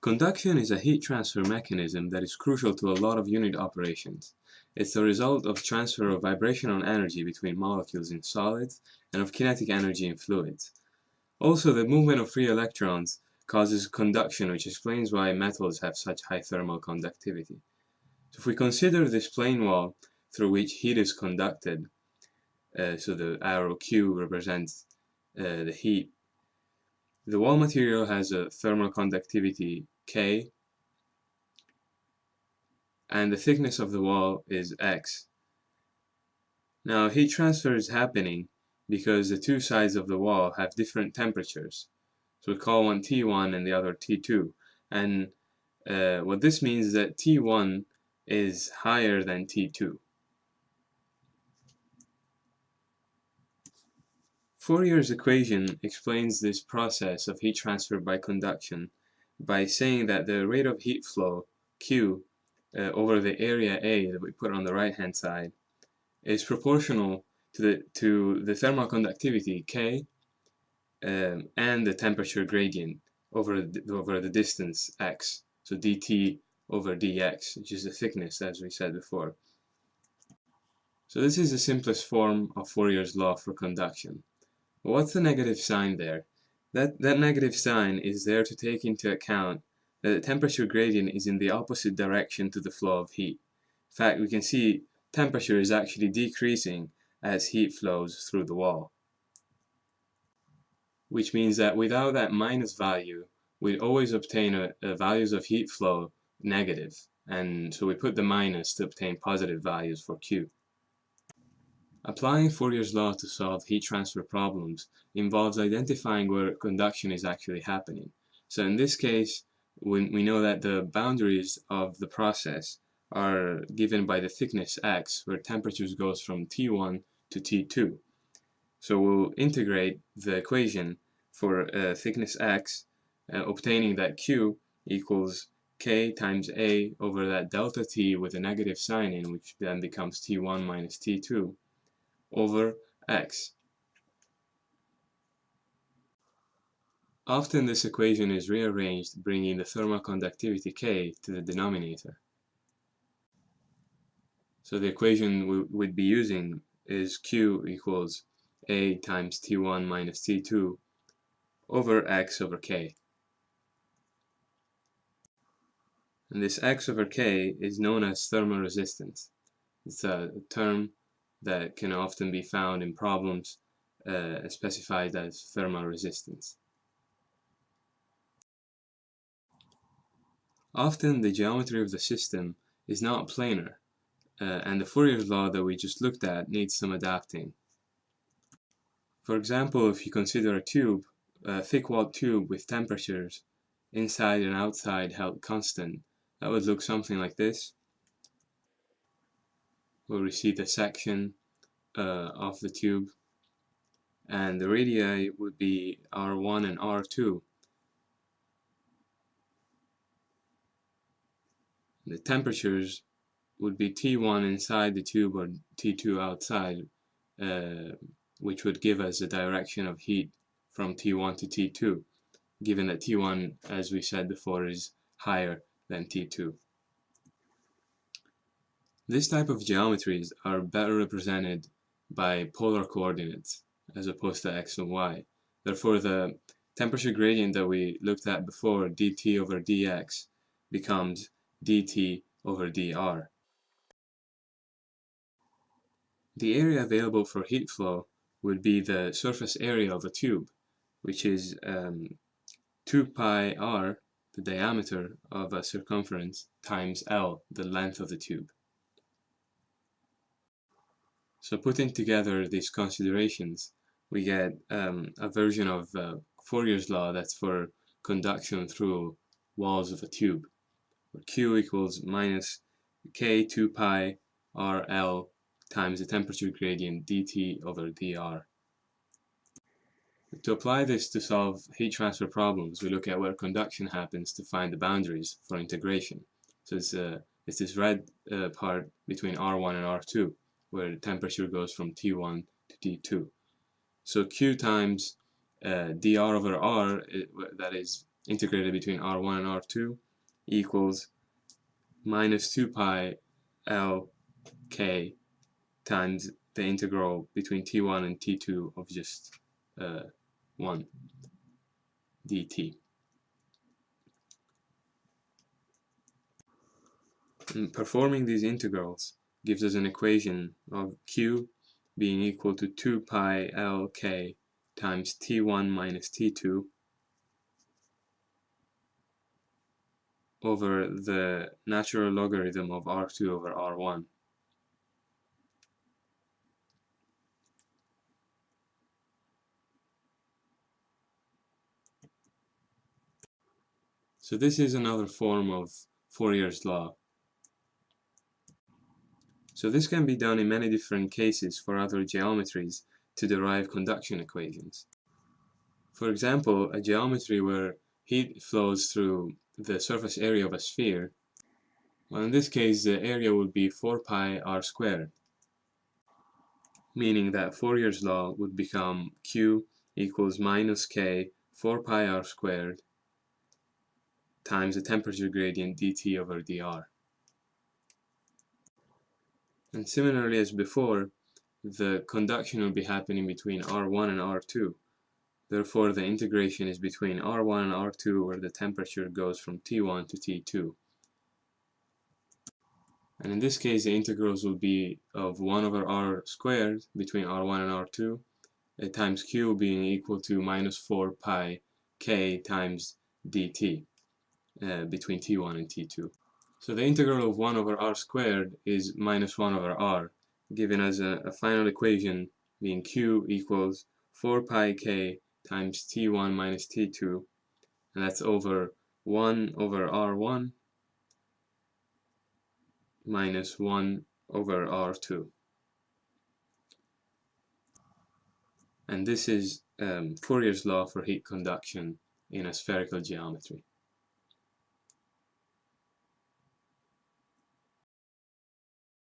Conduction is a heat transfer mechanism that is crucial to a lot of unit operations. It's the result of transfer of vibrational energy between molecules in solids and of kinetic energy in fluids. Also, the movement of free electrons causes conduction, which explains why metals have such high thermal conductivity. So if we consider this plane wall through which heat is conducted, so the arrow Q represents the heat, the wall material has a thermal conductivity K, and the thickness of the wall is X. Now, heat transfer is happening because the two sides of the wall have different temperatures. So we call one T1 and the other T2. And what this means is that T1 is higher than T2. Fourier's equation explains this process of heat transfer by conduction by saying that the rate of heat flow, Q, over the area A that we put on the right-hand side is proportional to the thermal conductivity, K, and the temperature gradient over the distance, X. So dt over dx, which is the thickness, as we said before. So this is the simplest form of Fourier's law for conduction. But what's the negative sign there? That negative sign is there to take into account that the temperature gradient is in the opposite direction to the flow of heat. In fact, we can see temperature is actually decreasing as heat flows through the wall. Which means that without that minus value, we always obtain values of heat flow negative. And so we put the minus to obtain positive values for Q. Applying Fourier's law to solve heat transfer problems involves identifying where conduction is actually happening. So in this case, we know that the boundaries of the process are given by the thickness X, where temperatures goes from T1 to T2. So we'll integrate the equation for thickness X, obtaining that Q equals K times A over that delta T with a negative sign in, which then becomes T1 minus T2 over X. Often this equation is rearranged, bringing the thermal conductivity K to the denominator. So the equation we would be using is Q equals A times T1 minus T2 over X over K. And this X over K is known as thermal resistance. It's a term that can often be found in problems specified as thermal resistance. Often the geometry of the system is not planar, and the Fourier's law that we just looked at needs some adapting. For example, if you consider a tube, a thick-walled tube with temperatures inside and outside held constant, that would look something like this, where we see the section of the tube, and the radii would be R1 and R2. The temperatures would be T1 inside the tube or T2 outside, which would give us the direction of heat from T1 to T2, given that T1, as we said before, is higher than T2. This type of geometries are better represented by polar coordinates as opposed to x and y. Therefore, the temperature gradient that we looked at before, dt over dx, becomes dt over dr. The area available for heat flow would be the surface area of a tube, which is 2 pi r, the diameter of a circumference, times L, the length of the tube. So putting together these considerations, we get a version of Fourier's law that's for conduction through walls of a tube, where Q equals minus K 2 pi RL times the temperature gradient dt over dr. To apply this to solve heat transfer problems, we look at where conduction happens to find the boundaries for integration. So it's this red part between R1 and R2, where the temperature goes from T1 to T2. So Q times dr over R, that is integrated between R1 and R2 equals minus 2 pi L K times the integral between T1 and T2 of just 1 dt. And performing these integrals gives us an equation of Q being equal to 2 pi L K times T1 minus T2 over the natural logarithm of R2 over R1. So this is another form of Fourier's law. So this can be done in many different cases for other geometries to derive conduction equations. For example, a geometry where heat flows through the surface area of a sphere. Well, in this case, the area would be 4 pi r squared, meaning that Fourier's law would become Q equals minus K 4 pi r squared times the temperature gradient dt over dr. And similarly as before, the conduction will be happening between R1 and R2. Therefore, the integration is between R1 and R2 where the temperature goes from T1 to T2. And in this case, the integrals will be of 1 over r squared between R1 and R2 times Q being equal to minus 4 pi K times dt between T1 and T2. So the integral of 1 over r squared is minus 1 over r, giving us a final equation being Q equals 4 pi K times T1 minus T2, and that's over 1 over R1 minus 1 over R2. And this is Fourier's law for heat conduction in a spherical geometry.